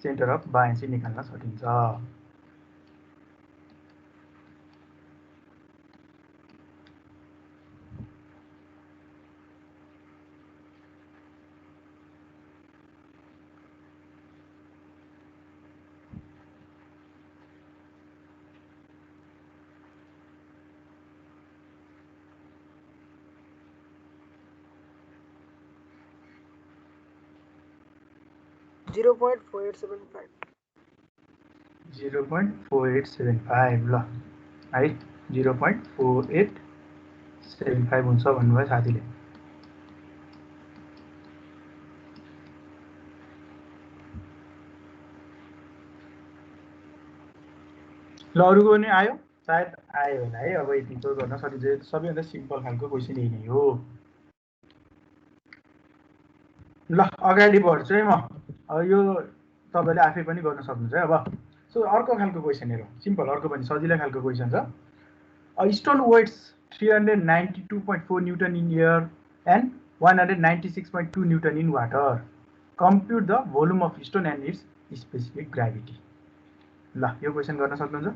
सेन्टर अफ बायन्सी निकाल्न सकिन्छ। जीरो पॉइंट 0.4875 ल है 0.4875 हुन्छ भन्नुभयो साथीले। ल अरूको पनि आयो सायद आयो होला है। अब यति त गर्न सकिन्छ। सबैभन्दा सिम्पल खालको क्वेसन यही नै हो। ल अगाडि बढ्छु है म। अब यो तपाईँले आफै पनि गर्न सक्नुहुन्छ है। अब सो अर्को खालको क्वेसन हेरौँ। सिम्पल अर्को पनि सजिलो खालको क्वेसन छ। A stone weighs 392.4 Newton in air and 196.2 Newton in water. Compute the volume of stone and its specific gravity. ल यो क्वेसन गर्न सक्नुहुन्छ।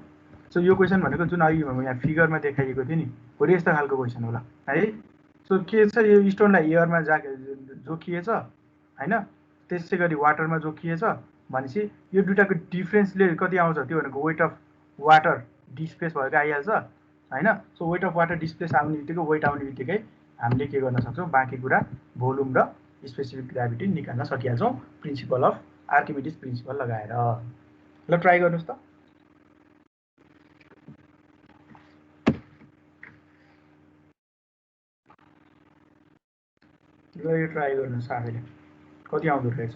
सो यो क्वेसन भनेको जुन अघि यहाँ फिगरमा देखाइएको थियो नि हो यस्तो खालको क्वेसन होला है। सो के छ यो स्टोनलाई एयरमा जोखिएछ हैन, त्यसै गरी वाटरमा जोखिएछ भनेपछि यो दुईटाको डिफरेन्सले कति आउँछ त्यो भनेको वेट अफ वाटर डिस्प्लेस भएको आइहाल्छ हैन। So weight of water displace आउने बित्तिकै वेट आउने बित्तिकै हामीले के गर्न सक्छौँ बाँकी कुरा भोल्युम र स्पेसिफिक ग्राभिटी निकाल्न सकिहाल्छौँ प्रिन्सिपल अफ आर्किमिडिज प्रिन्सिपल लगाएर। ल ट्राई गर्नुहोस् त। ल यो ट्राई गर्नुहोस् आफैले कति आउँदो रहेछ।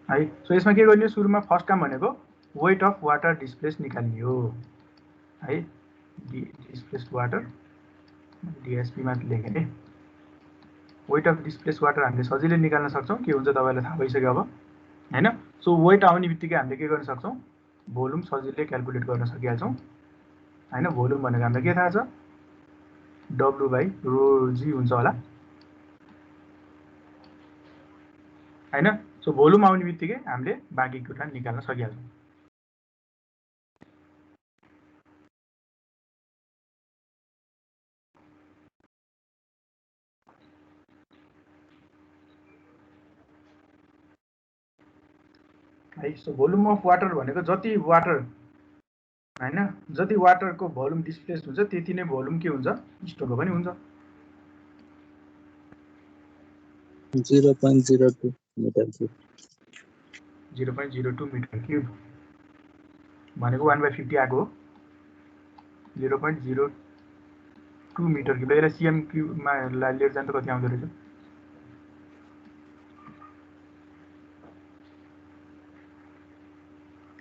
है सो यसमा के गर्ने सुरुमा फर्स्ट काम भनेको वेट अफ वाटर डिस्प्लेस निकाल्ने हो है। डिस्प्लेस वाटर डिएसपीमा लेखेँ है। वेट अफ डिस्प्लेस वाटर हामीले सजिलै निकाल्न सक्छौँ। के हुन्छ तपाईँलाई थाहा भइसक्यो अब हैन। सो वेट आउने बित्तिकै हामीले के गर्न सक्छौँ भोल्युम सजिलै क्याल्कुलेट गर्न सकिहाल्छौँ हैन। भोल्युम भनेको हामीलाई के थाहा छ W/ρg हुन्छ होला हैन। सो भोल्युम आउने बित्तिकै हामीले बाँकी कुरा निकाल्न सकिहाल्छौँ। है सो भोल्युम अफ वाटर भनेको जति वाटर हैन जति वाटरको भोल्युम डिस्प्लेस हुन्छ त्यति नै भोल्युम के हुन्छ स्टोरको पनि हुन्छ। 0.02 मिटर क्युब 0.02 मिटर क्युब भनेको 1/50 आएको हो। 0.02 मिटर क्युब यसलाई सिएम क्युबमा लिएर जान्छ कति आउँदो रहेछ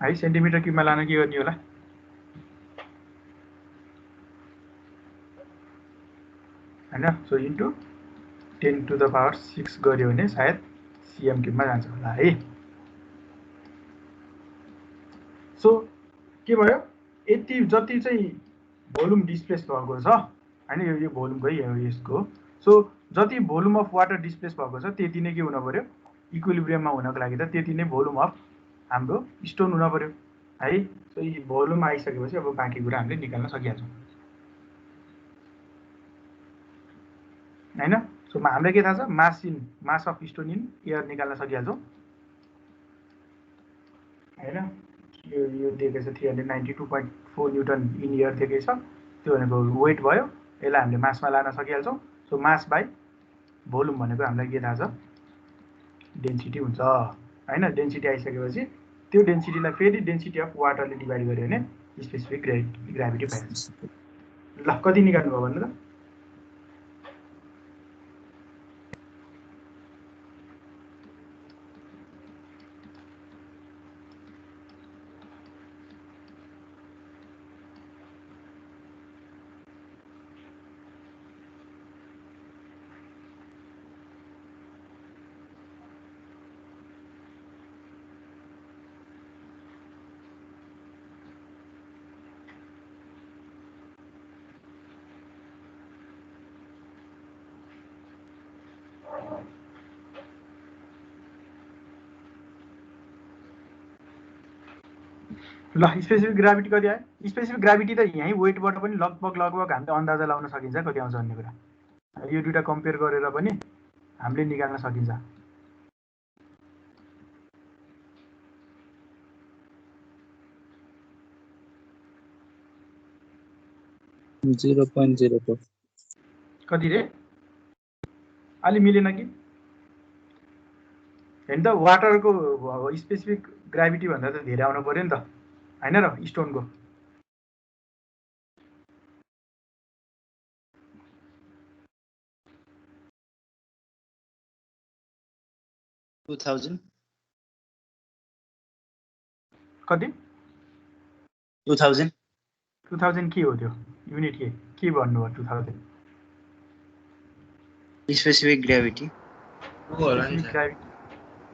है। सेन्टिमिटर क्युबमा लान के गर्ने होला हैन। सो इन्टु 10⁶ गऱ्यो भने सायद सिएम क्युबमा जान्छ होला है। सो के भयो यति जति चाहिँ भोल्युम डिस्प्लेस भएको छ हैन यो भोल्युमको है यसको। सो जति भोल्युम अफ वाटर डिस्प्लेस भएको छ त्यति नै के हुन पर्यो इक्विलिब्रियममा हुनको लागि त त्यति नै भोल्युम अफ हाम्रो स्टोन हुन पर्यो है। सो यो भोल्युम आइसकेपछि अब बाँकी कुरा हामीले निकाल्न सकिहाल्छौँ हैन। सो हामीलाई के थाहा छ mass of stone in air निकाल्न सकिहाल्छौँ हैन। यो दिएको छ 392.4 न्युटन इन एयर दिएको छ। त्यो भनेको वेट भयो। यसलाई हामीले मासमा लान सकिहाल्छौँ। सो मास बाई भोल्युम भनेको हामीलाई के थाहा छ डेन्सिटी हुन्छ हैन। डेन्सिटी आइसकेपछि त्यो डेन्सिटीलाई फेरि डेन्सिटी अफ वाटरले डिभाइड गर्यो भने स्पेसिफिक ग्राभिटी भइहाल्छ। ल कति निकाल्नु भयो भन्नु त। ल स्पेसिफिक ग्राभिटी कति आयो? स्पेसिफिक ग्राभिटी त यहीँ वेटबाट पनि लगभग हामीले अन्दाजा लगाउन सकिन्छ कति आउँछ भन्ने कुरा। यो दुइटा कम्पेयर गरेर पनि हामीले निकाल्न सकिन्छ। कति रे? अलि मिलेन कि? हेर्नु त वाटरको स्पेसिफिक ग्राभिटी भन्दा त धेरै आउनु पर्यो नि त हैन र स्टोनको। कति? 2000 के हो त्यो? युनिट के भन्नुभयो 2000? स्पेसिफिक ग्राभिटी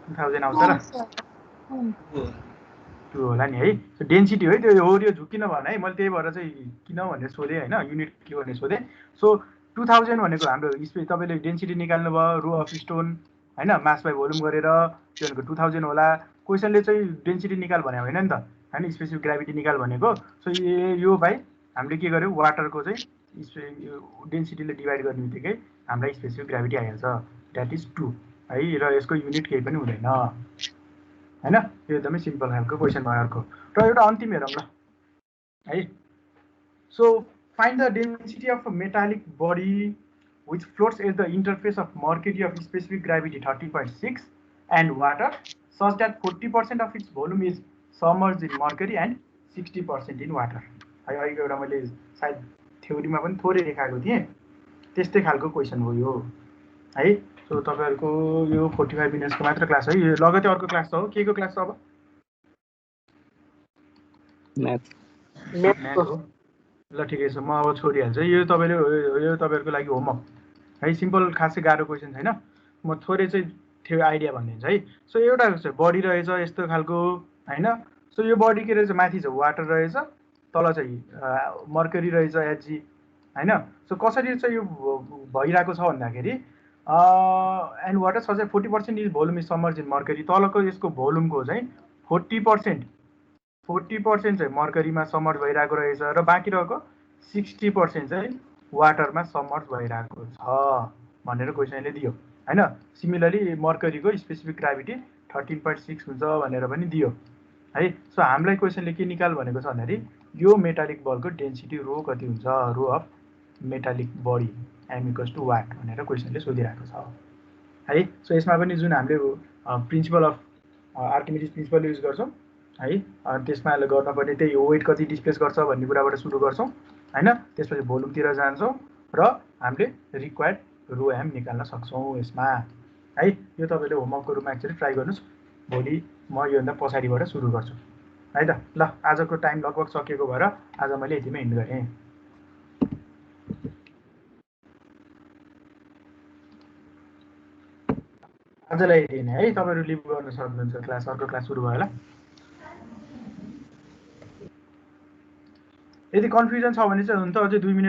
2000 आउँछ र? 2 होला नि है। डेन्सिटी है त्यो हो, यो झुकिन भने है, मैले त्यही भएर चाहिँ किन भनेर सोधेँ होइन, युनिट के भनेर सोधेँ। सो 2000 भनेको हाम्रो तपाईँले डेन्सिटी निकाल्नु भयो रो अफ स्टोन होइन, मास बाई भोल्युम गरेर, त्यो भनेको 2000 होला। क्वेसनले चाहिँ डेन्सिटी निकाल भने होइन नि त होइन, स्पेसिफिक ग्राभिटी निकाल भनेको। सो यो भाइ हामीले के गर्यौँ, वाटरको चाहिँ डेन्सिटीले डिभाइड गर्ने बित्तिकै हामीलाई स्पेसिफिक ग्राभिटी आइहाल्छ, द्याट इज 2 है। र यसको युनिट केही पनि हुँदैन हैन। यो एकदमै सिम्पल खालको क्वेसन भयो अर्को। र एउटा अन्तिम हेरौँ ल है। So find the density of a metallic body which floats at the interface of mercury of specific gravity 30.6 and water such that 40% of its volume is submerged in mercury and 60% in water। है अहिलेको एउटा मैले सायद थ्योरीमा पनि थोरै देखाएको थिएँ, त्यस्तै खालको क्वेसन हो यो है। सो तपाईँहरूको यो 45 मिनट्सको मात्र क्लास है, यो लगतै अर्को क्लास छ हो। के को क्लास छ अब? म्याथ हो। ल ठिकै छ, म अब छोडिहाल्छु। यो तपाईँहरूको लागि होमवर्क है, सिम्पल खासै गाह्रो क्वेसन छैन। म थोरै चाहिँ थियो आइडिया भनिदिन्छु है। सो एउटा बडी रहेछ यस्तो खालको होइन। सो यो बडी के रहेछ, माथि चाहिँ वाटर रहेछ, तल चाहिँ मर्करी रहेछ एचजी होइन। सो कसरी चाहिँ यो भइरहेको छ भन्दाखेरि and water such 40% is volume is submerged in mercury, तलको यसको भोल्युमको चाहिँ 40% चाहिँ मर्करीमा सबमर्ज भइरहेको रहेछ र बाँकी रहेको 60% चाहिँ वाटरमा सबमर्ज भइरहेको छ भनेर क्वेसनले दियो होइन। सिमिलरली मर्करीको स्पेसिफिक ग्राभिटी 13.6 हुन्छ भनेर पनि दियो है। सो हामीलाई क्वेसनले के निकाल भनेको छ भन्दाखेरि यो मेटालिक बलको डेन्सिटी रो कति हुन्छ, rho of metallic body M equals to what भनेर क्वेसनले सोधिरहेको छ है। सो यसमा पनि जुन हामीले प्रिन्सिपल अफ आर्किमिडिज प्रिन्सिपल युज गर्छौँ है, त्यसमा गर्नुपर्ने त्यही हो, वेट कति डिस्प्लेस गर्छ भन्ने कुराबाट सुरु गर्छौँ होइन। त्यसपछि भोल्युमतिर जान्छौँ र हामीले रिक्वायर्ड रो एम निकाल्न सक्छौँ यसमा है। यो तपाईँले होमवर्कको रूपमा एक्चुअली ट्राई गर्नुहोस्। भोलि म योभन्दा पछाडिबाट सुरु गर्छु है त। ल आजको टाइम लगभग सकिएको भएर आज मैले यतिमै हिन्ड गरेँ। आजलाई यति नै है, तपाईँहरू लिभ गर्न सक्नुहुन्छ, क्लास अर्को क्लास सुरु भयो होला। यदि कन्फ्युजन छ भने चाहिँ हुन त अझै 2 मिनट